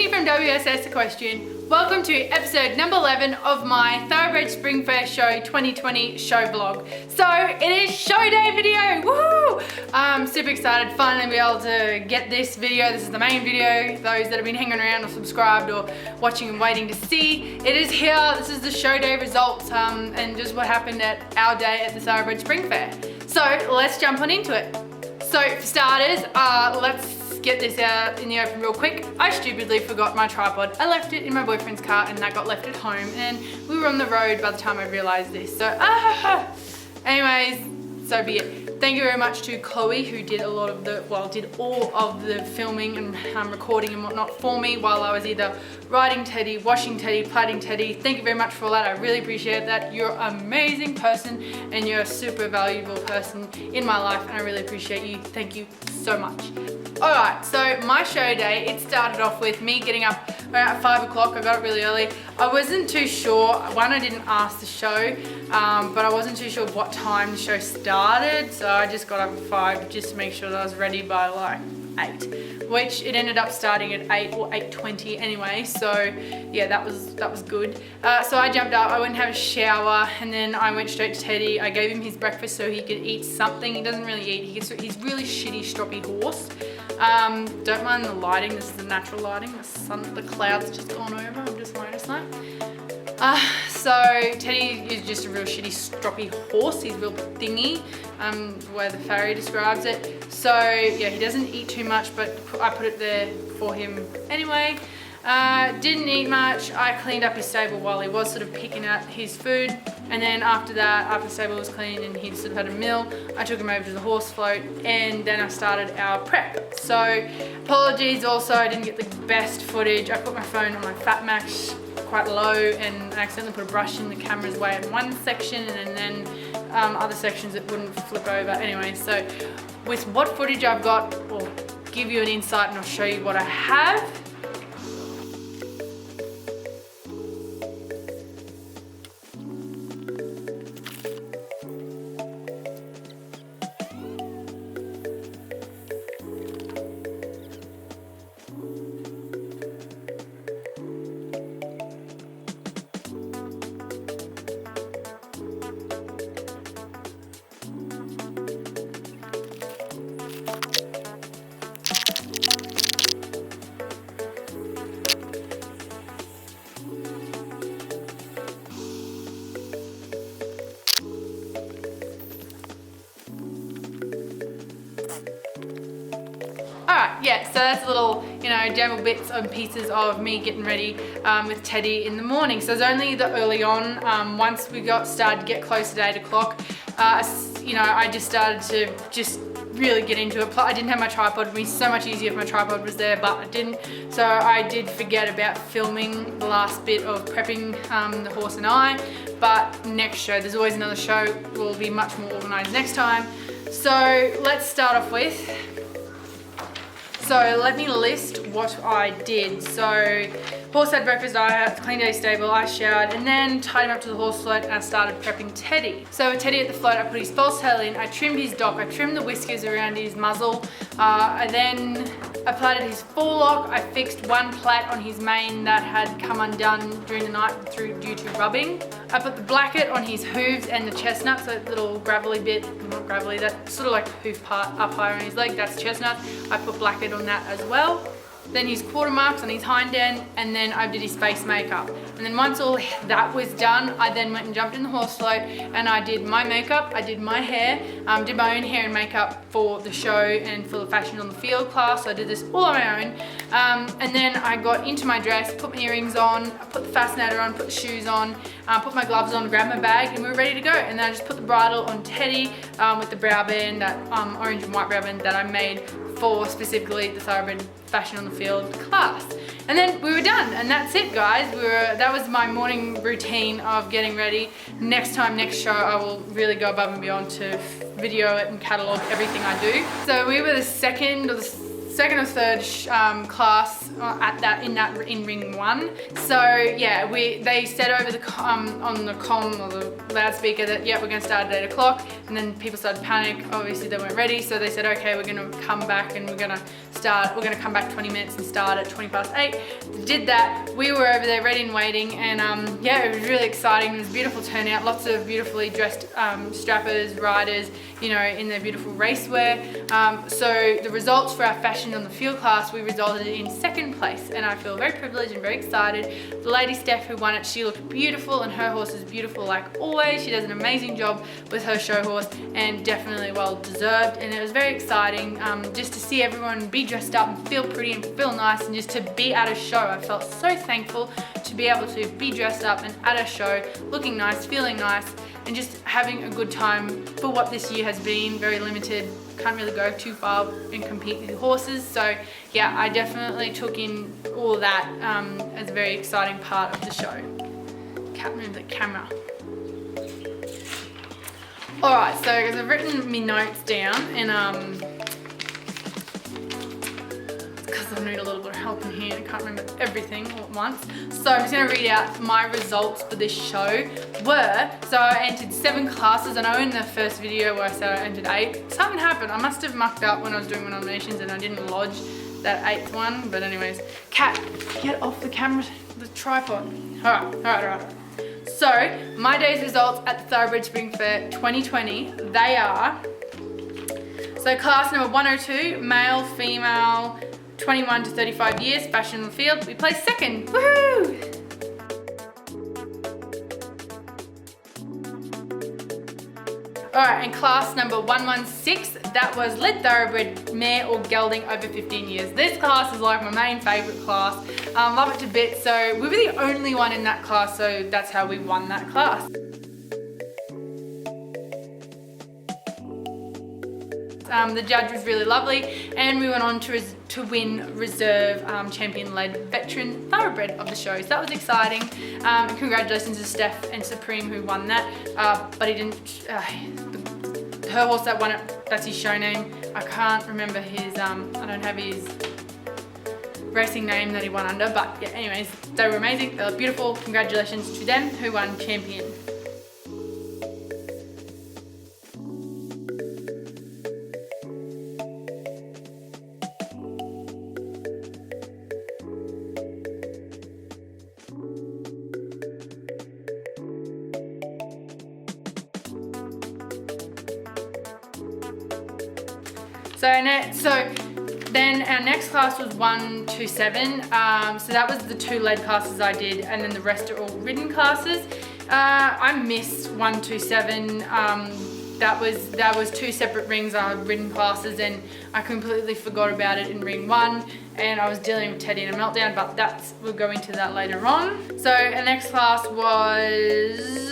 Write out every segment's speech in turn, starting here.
Whitney from WSS Equestrian. Welcome to episode number 11 of my Thoroughbred Spring Fair Show 2020 show vlog. So it is show day video, woohoo! I'm super excited finally be able to get this video. This is the main video. Those that have been hanging around or subscribed or watching and waiting to see, it is here. This is the show day results and just what happened at our day at the Thoroughbred Spring Fair. So let's jump on into it. So for starters, let's get this out in the open real quick. I stupidly forgot my tripod. I left it in my boyfriend's car and that got left at home and we were on the road by the time I realized this. So anyways, so be it. Thank you very much to Chloe who did a lot of the, well, did all of the filming and recording and whatnot for me while I was either riding Teddy, washing Teddy, plaiting Teddy. Thank you very much for all that. I really appreciate that. You're an amazing person and you're a super valuable person in my life and I really appreciate you. Thank you so much. Alright, so my show day, it started off with me getting up around 5 o'clock. I got up really early. I wasn't too sure, one, I didn't ask the show, but I wasn't too sure what time the show started, so I just got up at 5 just to make sure that I was ready by like 8, which it ended up starting at 8 or 8:20 anyway, so yeah, that was good. So I jumped up, I went and had a shower, and then I went straight to Teddy. I gave him his breakfast so he could eat something. He doesn't really eat, he's really shitty, stroppy horse. Don't mind the lighting, this is the natural lighting, the clouds just gone over, I've just noticed that. So Teddy is just a real shitty stroppy horse, he's real thingy, the way the farrier describes it. So yeah, he doesn't eat too much, but I put it there for him anyway. Didn't eat much. I cleaned up his stable while he was sort of picking out his food, and then after that, after the stable was clean and he sort of had a meal, I took him over to the horse float and then I started our prep. So apologies also, I didn't get the best footage. I put my phone on my Fat Max quite low and I accidentally put a brush in the camera's way in one section and then other sections it wouldn't flip over. Anyway, so with what footage I've got, I'll give you an insight and I'll show you what I have. Alright, yeah, so that's a little, you know, jumble bits and pieces of me getting ready with Teddy in the morning. So it's only the early on, once we got started to get closer to 8 o'clock, you know, I just started to just really get into it. I didn't have my tripod with me, so much easier if my tripod was there, but I didn't. So I did forget about filming the last bit of prepping the horse and I, but next show, there's always another show, will be much more organized next time. So let's start off with, so let me list what I did. So horse had breakfast, I cleaned out his stable, I showered, and then tied him up to the horse float and I started prepping Teddy. So with Teddy at the float, I put his false tail in, I trimmed his dock, I trimmed the whiskers around his muzzle, I then plaited his forelock, I fixed one plait on his mane that had come undone during the night due to rubbing. I put the blanket on his hooves and the chestnut, so that little gravelly bit, not gravelly, that sort of like hoof part up higher on his leg, that's chestnut. I put blanket on that as well. Then his quarter marks on his hind end, and then I did his face makeup. And then once all that was done, I then went and jumped in the horse float and I did my makeup, I did my hair, did my own hair and makeup for the show and for the Fashion on the Field class. So I did this all on my own. And then I got into my dress, put my earrings on, put the fascinator on, put the shoes on, put my gloves on, grabbed my bag, and we were ready to go. And then I just put the bridle on Teddy with the brow band, that orange and white brow band that I made for specifically the Thoroughbred Fashion on the Field class. And then we were done, and that's it, guys. That was my morning routine of getting ready. Next show, I will really go above and beyond to video it and catalogue everything I do. So we were the second or the second or third class in ring 1. So yeah, they said over the on the comm or the loudspeaker that yeah, we're going to start at 8 o'clock, and then people started to panic. Obviously they weren't ready, so they said okay, we're going to come back and we're going to come back 20 minutes and start at 8:20. We did that. We were over there ready and waiting, and yeah, it was really exciting. It was a beautiful turnout, lots of beautifully dressed strappers, riders, you know, in their beautiful racewear. So the results for our fashion on the field class, we resulted in 2nd place, and I feel very privileged and very excited. The lady Steph who won it, she looked beautiful, and her horse is beautiful like always. She does an amazing job with her show horse, and definitely well deserved. And it was very exciting just to see everyone be dressed up and feel pretty and feel nice, and just to be at a show. I felt so thankful to be able to be dressed up and at a show, looking nice, feeling nice, and just having a good time for what this year has been. Very limited, can't really go too far and compete with horses. So yeah, I definitely took in all that as a very exciting part of the show. Can't move the camera. Alright, so because I've written my notes down, and because I need a little bit of help in here, I can't remember everything all at once. So I'm just going to read out my results for this show so I entered 7 classes. I know in the first video where I said I entered 8, something happened. I must have mucked up when I was doing my nominations and I didn't lodge that 8th one. But anyways, Kat, get off the camera, the tripod. Alright. So my day's results at the Thoroughbred Spring Fair 2020, they are, so class number 102, male, female, 21 to 35 years, fashion on the field. We placed 2nd. Woohoo! Alright, and class number 116, that was lead thoroughbred, mare or gelding over 15 years. This class is like my main favourite class. Love it to bits. So we were the only one in that class, so that's how we won that class. The judge was really lovely, and we went on to win reserve champion-led veteran thoroughbred of the show. So that was exciting, and congratulations to Steph and Supreme who won that, but he didn't, her horse that won it, that's his show name. I can't remember his, I don't have his racing name that he won under, but yeah, anyways, they were amazing, they were beautiful. Congratulations to them who won champion. So then our next class was 127. So that was the 2 lead classes I did, and then the rest are all ridden classes. I missed 127. That was 2 separate rings, ridden classes, and I completely forgot about it in ring 1, and I was dealing with Teddy and a meltdown, but we'll go into that later on. So our next class was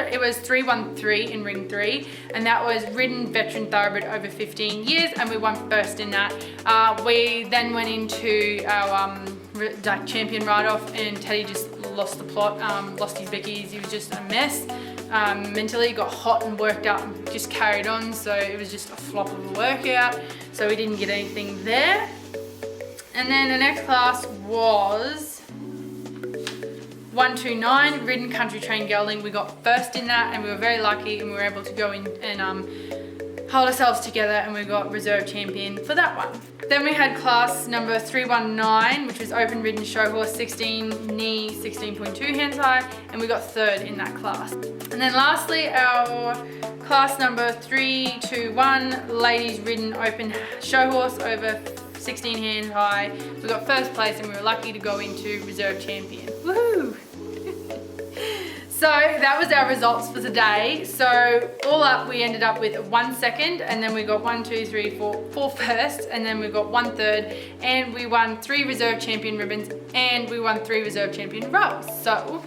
313 in ring 3, and that was ridden veteran thoroughbred over 15 years, and we won 1st in that. We then went into our champion ride-off, and Teddy just lost the plot, lost his bickies. He was just a mess. Mentally got hot and worked up and just carried on, so it was just a flop of a workout, so we didn't get anything there. And then the next class was 129 ridden country trained gelding. We got 1st in that, and we were very lucky, and we were able to go in and hold ourselves together, and we got reserve champion for that one. Then we had class number 319, which was open ridden show horse, 16 knee, 16.2 hands high, and we got 3rd in that class. And then lastly, our class number 321, ladies ridden open show horse over 16 hands high. We got 1st place, and we were lucky to go into reserve champion. Woohoo! So that was our results for today. So all up, we ended up with 1 second, and then we got 1, 2, 3, 4 first, and then we got 1 third, and we won 3 reserve champion ribbons, and we won 3 reserve champion rows. So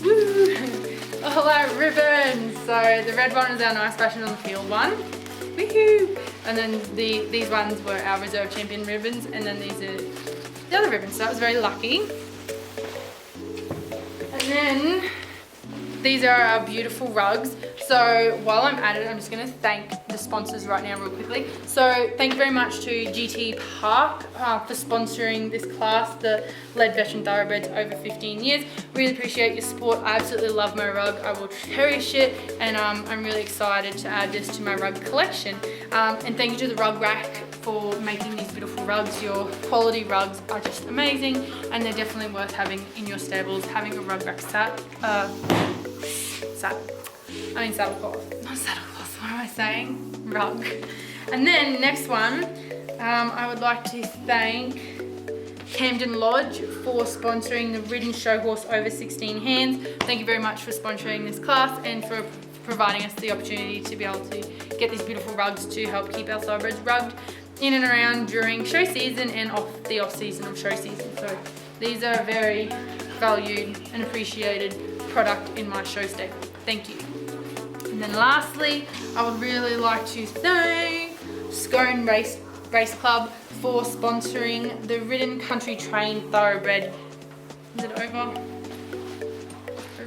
woo! All our ribbons. So the red one is our nice fashion on the field one. Woohoo! And then these ones were our reserve champion ribbons, and then these are the other ribbons, so that was very lucky. And then these are our beautiful rugs. So while I'm at it, I'm just going to thank the sponsors right now real quickly. So thank you very much to GT Park for sponsoring this class, the Lead Veteran Thoroughbreds over 15 years. Really appreciate your support. I absolutely love my rug. I will cherish it, and I'm really excited to add this to my rug collection. And thank you to the Rug Rack for making these beautiful rugs. Your quality rugs are just amazing, and they're definitely worth having in your stables. Having a Rug Rack saddlecloth, not saddlecloth, what am I saying? Rug. And then next one, I would like to thank Camden Lodge for sponsoring the Ridden Show Horse over 16 hands. Thank you very much for sponsoring this class and for providing us the opportunity to be able to get these beautiful rugs to help keep our thoroughbreds rugged in and around during show season and the off season of show season. So these are a very valued and appreciated product in my show stable. Thank you. And then lastly, I would really like to thank Scone Race Club for sponsoring the Ridden Country Trained Thoroughbred. Is it over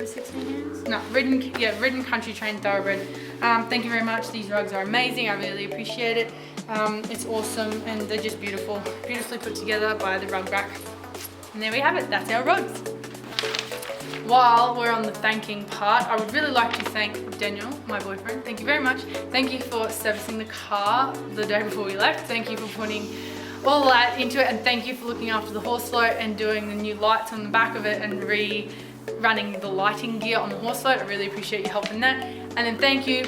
16 hands? No, Ridden Country Trained Thoroughbred. Thank you very much. These rugs are amazing. I really appreciate it. It's awesome, and they're just beautiful, beautifully put together by the Rug Rack. And there we have it. That's our rugs. While we're on the thanking part, I would really like to thank Daniel, my boyfriend. Thank you very much. Thank you for servicing the car the day before we left. Thank you for putting all that into it, and thank you for looking after the horse float and doing the new lights on the back of it and running the lighting gear on the horse float. I really appreciate your help in that. And then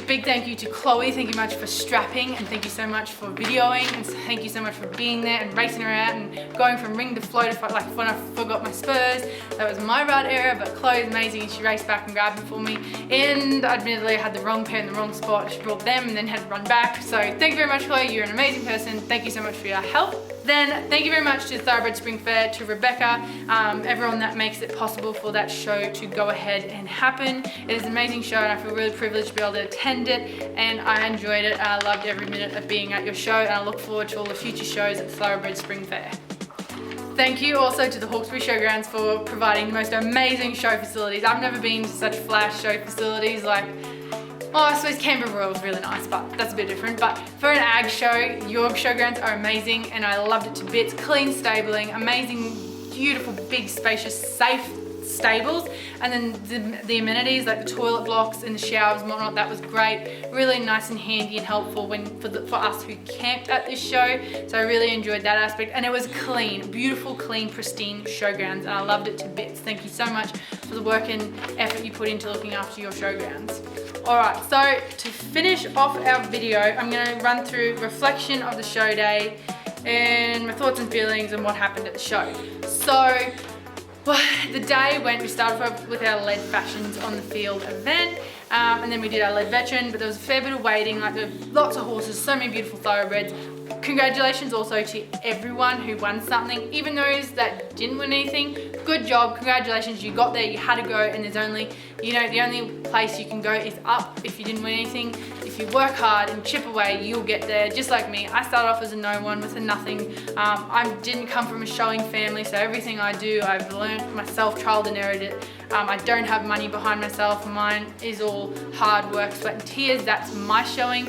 big thank you to Chloe. Thank you much for strapping, and thank you so much for videoing, and thank you so much for being there and racing around and going from ring to float. Like when I forgot my spurs, that was my ride area, but Chloe's amazing and she raced back and grabbed them for me. And admittedly I had the wrong pair in the wrong spot. She brought them and then had to run back. So thank you very much, Chloe. You're an amazing person. Thank you so much for your help. Then thank you very much to Thoroughbred Spring Fair, to Rebecca, everyone that makes it possible for that show to go ahead and happen. It is an amazing show, and I feel really privileged to be able to attend it, and I enjoyed it. I loved every minute of being at your show, and I look forward to all the future shows at Thoroughbred Spring Fair. Thank you also to the Hawkesbury Showgrounds for providing the most amazing show facilities. I've never been to such flash show facilities. Like, oh, I suppose Canberra Royal was really nice, but that's a bit different. But for an ag show, your showgrounds are amazing, and I loved it to bits. Clean stabling, amazing, beautiful, big, spacious, safe stables, and then the amenities like the toilet blocks and the showers and whatnot, that was great. Really nice and handy and helpful for us who camped at this show. So I really enjoyed that aspect, and it was clean, beautiful, clean, pristine showgrounds, and I loved it to bits. Thank you so much for the work and effort you put into looking after your showgrounds. Alright, so to finish off our video, I'm going to run through reflection of the show day and my thoughts and feelings and what happened at the show. So, well, the day we started off with our lead fashions on the field event, and then we did our lead veteran, but there was a fair bit of waiting, like there were lots of horses, so many beautiful thoroughbreds. Congratulations also to everyone who won something, even those that didn't win anything. Good job, congratulations, you got there, you had to go, and there's only, the only place you can go is up if you didn't win anything. If you work hard and chip away, you'll get there, just like me. I started off as a no one with a nothing. I didn't come from a showing family, so everything I do, I've learned myself, trial and errored it. I don't have money behind myself. Mine is all hard work, sweat and tears. That's my showing,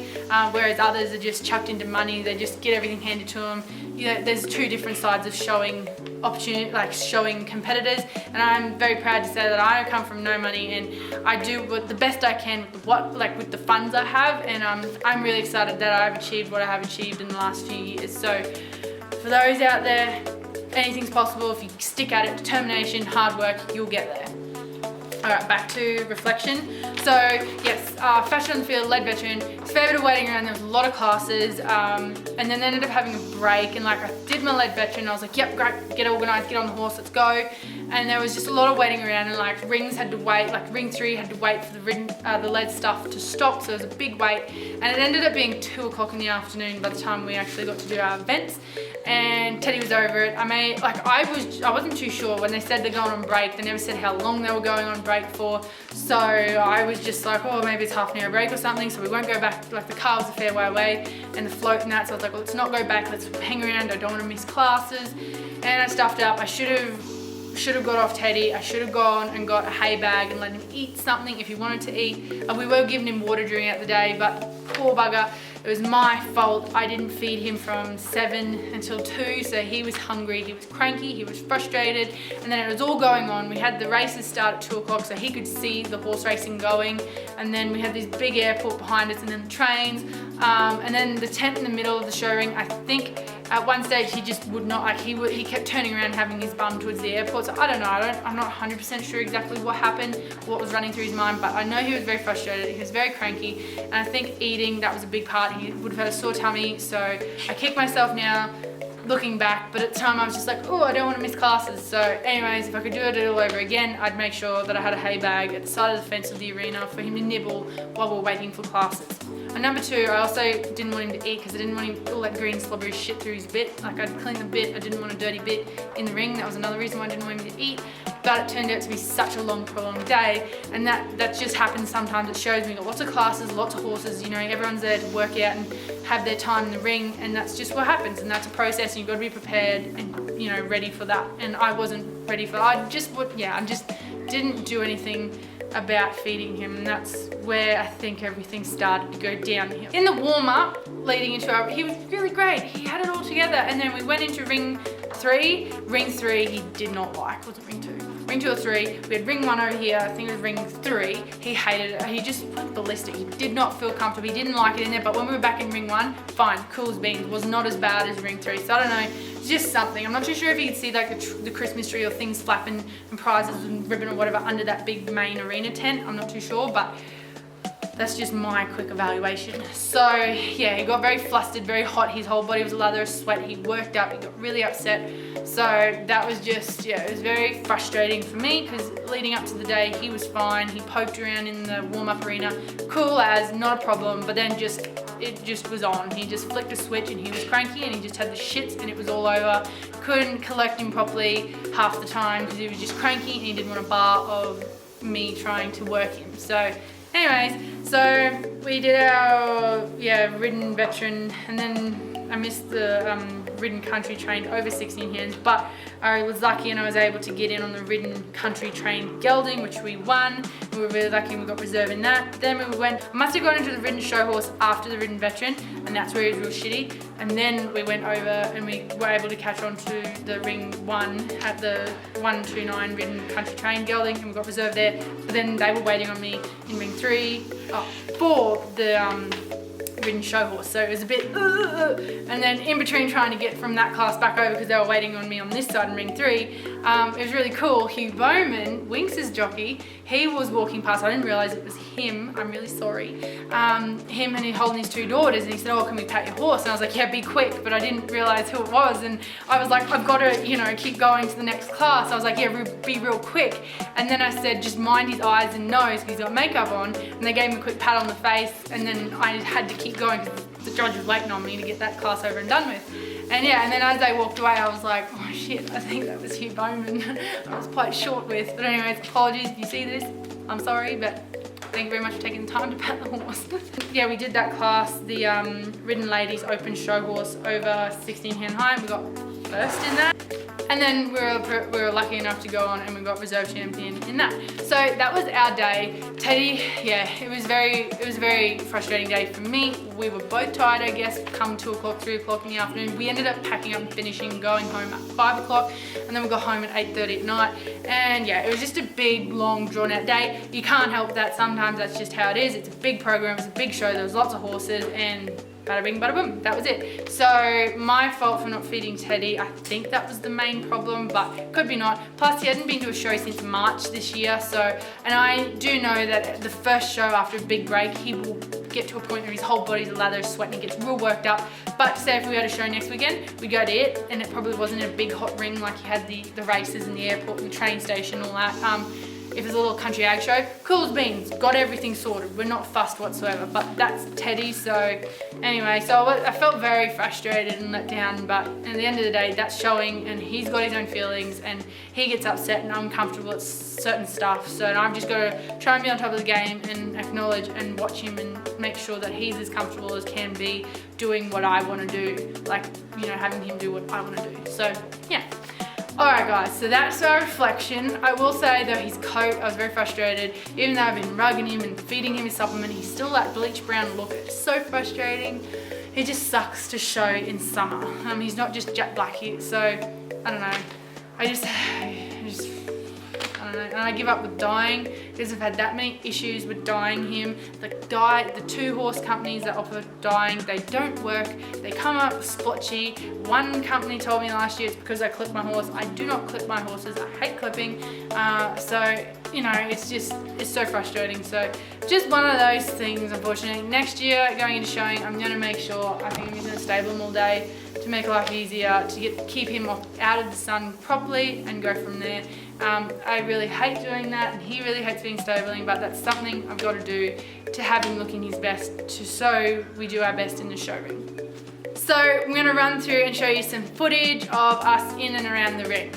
whereas others are just chucked into money. They just get everything handed to them. There's two different sides of showing opportunity, like showing competitors, and I'm very proud to say that I come from no money, and I do the best I can with the funds I have, and I'm really excited that I've achieved what I have achieved in the last few years. So for those out there, anything's possible if you stick at it, determination, hard work, you'll get there. Alright, back to reflection. So yes, fashion on the field, lead veteran, it's a fair bit of waiting around, there was a lot of classes, and then ended up having a break, and I did my lead veteran, I was like, yep, great, get organised, get on the horse, let's go. And there was just a lot of waiting around, and rings had to wait, ring 3 had to wait for the lead stuff to stop, so it was a big wait, and it ended up being 2 o'clock in the afternoon by the time we actually got to do our events. And Teddy was over it. I wasn't too sure when they said they're going on break. They never said how long they were going on break for. So I was just like, oh, maybe it's half an hour break or something. So we won't go back. The car was a fair way away, and the float and that. So I was like, well, let's not go back. Let's hang around. I don't want to miss classes. And I stuffed up. I should have should have got off Teddy. I should have gone and got a hay bag and let him eat something if he wanted to eat. We were giving him water during the day, but poor bugger, it was my fault. I didn't feed him from 7 until 2, so he was hungry, he was cranky, he was frustrated, and then it was all going on. We had the races start at 2 o'clock so he could see the horse racing going, and then we had this big airport behind us, and then the trains, and then the tent in the middle of the show ring. I think at one stage he just would not, like he kept turning around having his bum towards the airport, so I don't know, I'm not 100% sure exactly what happened, what was running through his mind, but I know he was very frustrated, he was very cranky, and I think eating, that was a big part. He would have had a sore tummy, so I kick myself now looking back, but at the time I was just like, oh, I don't want to miss classes. So anyways, if I could do it all over again, I'd make sure that I had a hay bag at the side of the fence of the arena for him to nibble while we're waiting for classes. And number 2, I also didn't want him to eat because I didn't want him all that green slobbery shit through his bit. Like, I'd clean the bit, I didn't want a dirty bit in the ring. That was another reason why I didn't want him to eat. But it turned out to be such a long, prolonged day, and that just happens sometimes. It shows me got lots of classes, lots of horses, you know, everyone's there to work out and have their time in the ring, and that's just what happens, and that's a process, and you've got to be prepared and, you know, ready for that. And I wasn't ready for that. I just didn't do anything about feeding him, and that's where I think everything started to go downhill. In the warm-up leading into our, he was really great, he had it all together, and then we went into ring 3. Ring 3 he did not like, wasn't ring 2. Ring 2 or 3, we had ring 1 over here, I think it was ring 3, he hated it, he just went ballistic, he did not feel comfortable, he didn't like it in there, but when we were back in ring 1, fine, cool as beans, was not as bad as ring 3, so I don't know, it's just something. I'm not too sure if you could see like the Christmas tree or things flapping and prizes and ribbon or whatever under that big main arena tent, I'm not too sure, but that's just my quick evaluation. So yeah, he got very flustered, very hot, his whole body was a lather of sweat, he worked up, he got really upset. So that was just, yeah, it was very frustrating for me because leading up to the day, he was fine, he poked around in the warm-up arena, cool as, not a problem, but then it just was on. He just flicked a switch and he was cranky and he just had the shits and it was all over. Couldn't collect him properly half the time because he was just cranky and he didn't want a bar of me trying to work him. So anyways, so we did our, ridden veteran, and then I missed the ridden country trained over 16 hands, but I was lucky and I was able to get in on the ridden country trained gelding, which we won. We were really lucky and we got reserve in that. Then we went, I must have gone into the ridden show horse after the ridden veteran, and that's where he was real shitty. And then we went over and we were able to catch on to the ring 1 at the 129 ridden country trained gelding, and we got reserve there. But then they were waiting on me in ring 3 for the ridden show horse, so it was a bit and then in between trying to get from that class back over because they were waiting on me on this side in ring 3, it was really cool. Hugh Bowman, Winx's jockey, he was walking past. I didn't realize it was him, I'm really sorry. Him, and he holding his 2 daughters, and he said, oh, can we pat your horse? And I was like, yeah, be quick, but I didn't realize who it was, and I was like, I've got to, you know, keep going to the next class. I was like, yeah, be real quick. And then I said, just mind his eyes and nose because he's got makeup on, and they gave him a quick pat on the face, and then I had to keep going because the judge was waiting on me to get that class over and done with. And yeah, and then as they walked away, I was like, oh shit, I think that was Hugh Bowman. I was quite short with, but anyways, apologies if you see this, I'm sorry, but thank you very much for taking the time to pat the horse. Yeah, we did that class, the ridden ladies open show horse over 16 hand high, and we got first in that. And then we were lucky enough to go on and we got reserve champion in that. So that was our day. Teddy, yeah, it was a very frustrating day for me. We were both tired, I guess, come 2 o'clock, 3 o'clock in the afternoon. We ended up packing up and finishing, going home at 5 o'clock, and then we got home at 8:30 at night. And yeah, it was just a big, long, drawn out day. You can't help that. Sometimes that's just how it is. It's a big program, it's a big show, there was lots of horses, and bada bing, bada boom, that was it. So my fault for not feeding Teddy. I think that was the main problem, but could be not. Plus he hadn't been to a show since March this year, so, and I do know that the first show after a big break, he will get to a point where his whole body's a lather, sweating, gets real worked up. But say if we had a show next weekend, we go to it, and it probably wasn't a big hot ring like he had the races in the airport and the train station, all that. If it's a little country ag show, cool as beans, got everything sorted. We're not fussed whatsoever, but that's Teddy. So anyway, so I felt very frustrated and let down, but at the end of the day, that's showing, and he's got his own feelings, and he gets upset and uncomfortable at certain stuff. So I've just got to try and be on top of the game and acknowledge and watch him and make sure that he's as comfortable as can be doing what I want to do, like, you know, having him do what I want to do. So yeah. Alright guys, so that's our reflection. I will say though, his coat, I was very frustrated. Even though I've been rugging him and feeding him his supplement, he's still that bleach brown look. It's so frustrating. It just sucks to show in summer. He's not just jet black here, so I don't know. I don't know, and I give up with dyeing because I've had that many issues with dyeing him. The 2 horse companies that offer dyeing, they don't work. They come up splotchy. One company told me last year it's because I clip my horse. I do not clip my horses. I hate clipping. So, you know, it's so frustrating. So just one of those things, unfortunately. Next year, going into showing, I'm gonna make sure, I think I'm gonna stable him all day to make life easier, to keep him out of the sun properly and go from there. I really hate doing that, and he really hates being stabling, but that's something I've got to do to have him looking his best, so we do our best in the showroom. So I'm going to run through and show you some footage of us in and around the ring.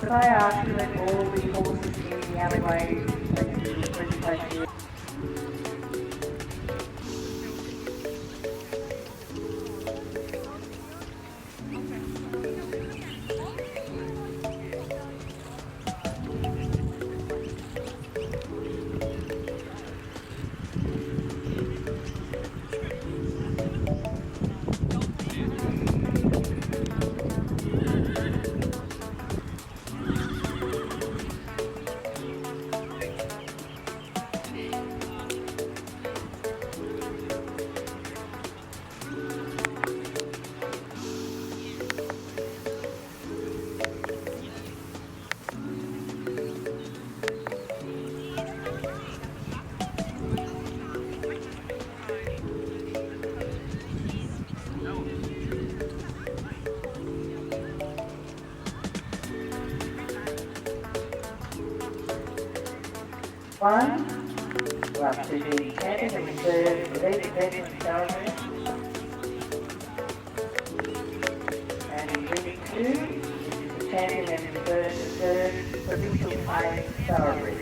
Could I ask you let all the horses in the alleyway take the presentation? One, we're up to the champion and reserve elite veteran Thoroughbred. And in week 2, this is the champion and reserve provincial playing Thoroughbred.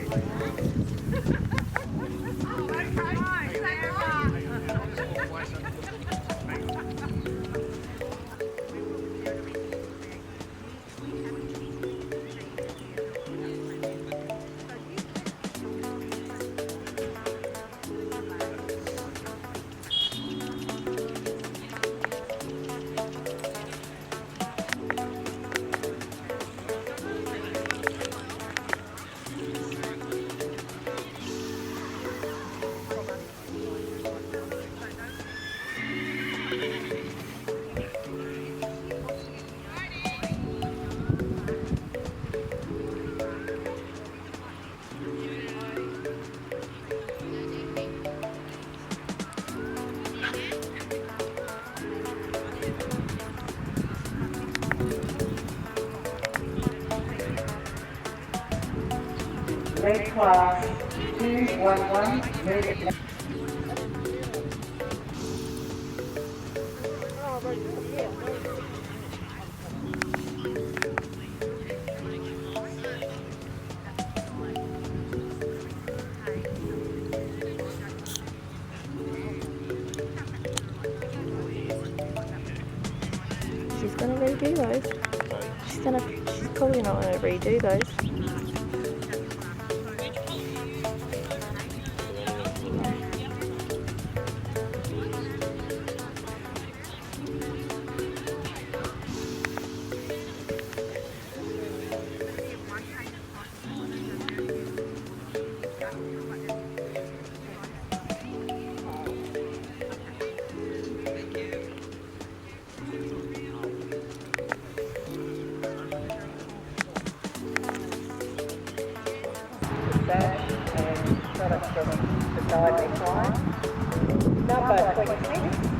red class 211, red. She's gonna redo those. She's probably not gonna redo those. Dash and product from beside the client. Number 26.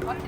Right,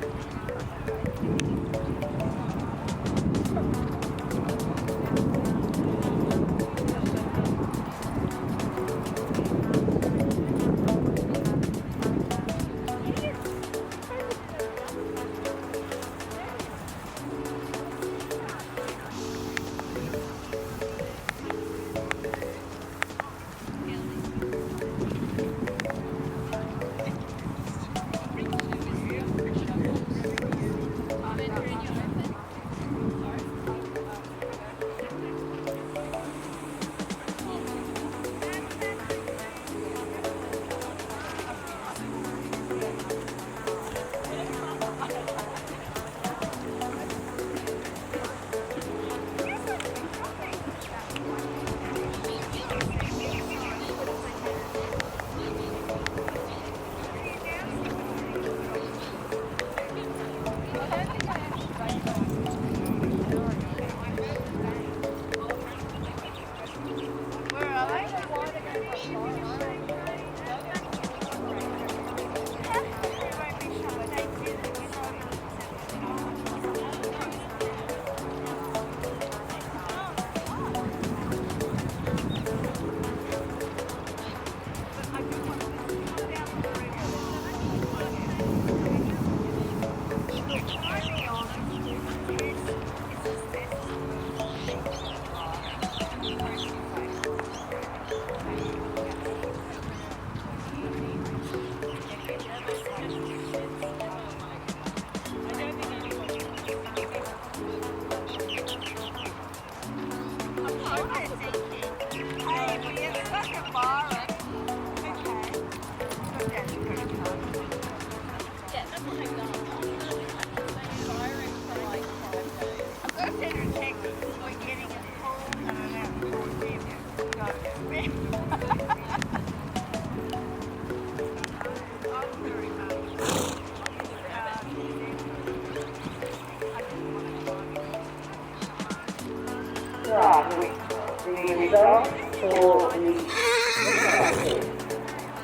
the results for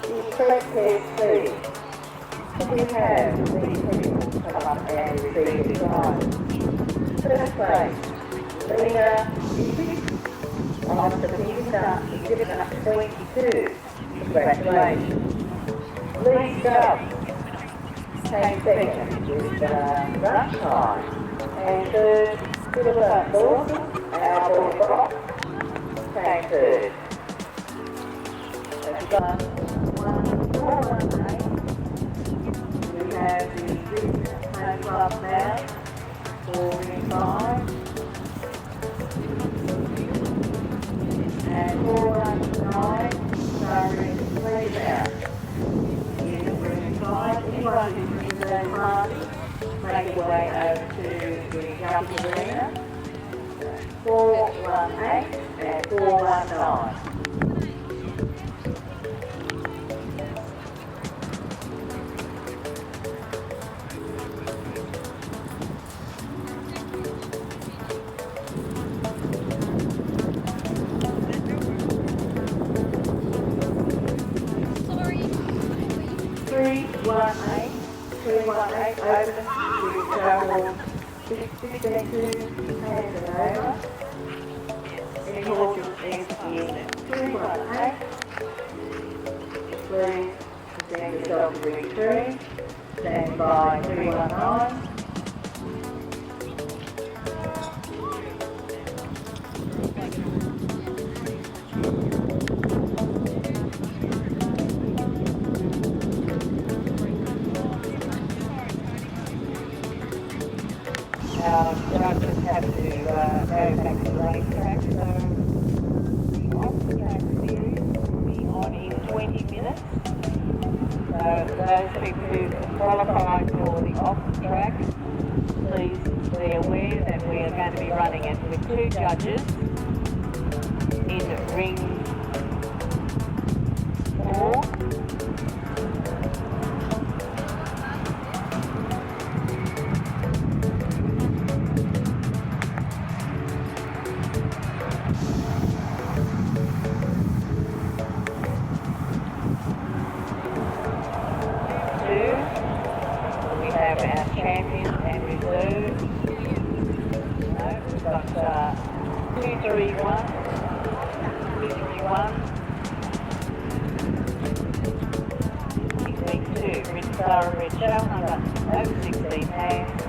the collective fee. We have the people come up and receive the prize. First place, leader after picking up, he's given up 22. Congratulations. Lead Dove came second with run time. And third, Philippa Dawson, our Bull Box, came third. That's done. 1-4-1-8. We have the Big Home Club now, 4-5. And 4-9, starring Please Out. In room 5, anyone who's in the party, make your way over to the jumping arena. 4-1-8 and 4-1-9. 3-1-8, 3-1-8 open, we travel 6-2, hands and over. Any horses in 3-1-8, please present yourself to ring 3, stand by 3-1-9. Judges have to go back to the racetrack, so the off-track series will be on in 20 minutes. So those people who qualified for the off-track, please be aware that we are going to be running it with 2 judges in ring 4. We have our champions and reserves. No, we've got 231, 231. 6 week 2, Red Thoroughbred Show Hunter, over 16 hands.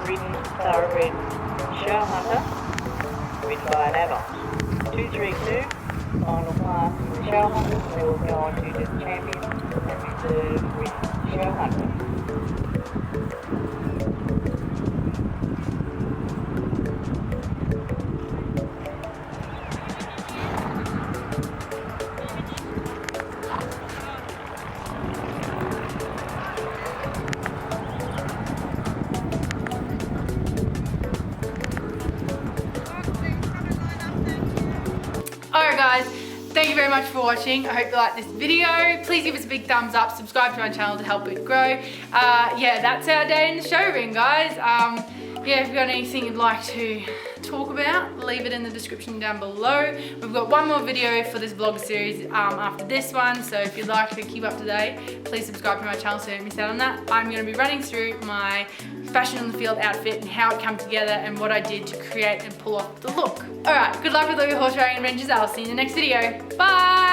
Ridden Thoroughbred Show Hunter, rid by an adult. 232, final class for the Show Hunters. They will go on to the champions and reserve with Show Hunter. Alright guys, thank you very much for watching. I hope you liked this video. Please give us a big thumbs up, subscribe to my channel to help it grow. Yeah, that's our day in the show ring, guys. Yeah, if you've got anything you'd like to talk about, leave it in the description down below. We've got one more video for this vlog series after this one, so if you'd like to keep up to date, please subscribe to my channel so you don't miss out on that. I'm going to be running through my fashion on the field outfit and how it came together and what I did to create and pull off the look. Alright, good luck with all your horse riding adventures. I'll see you in the next video. Bye!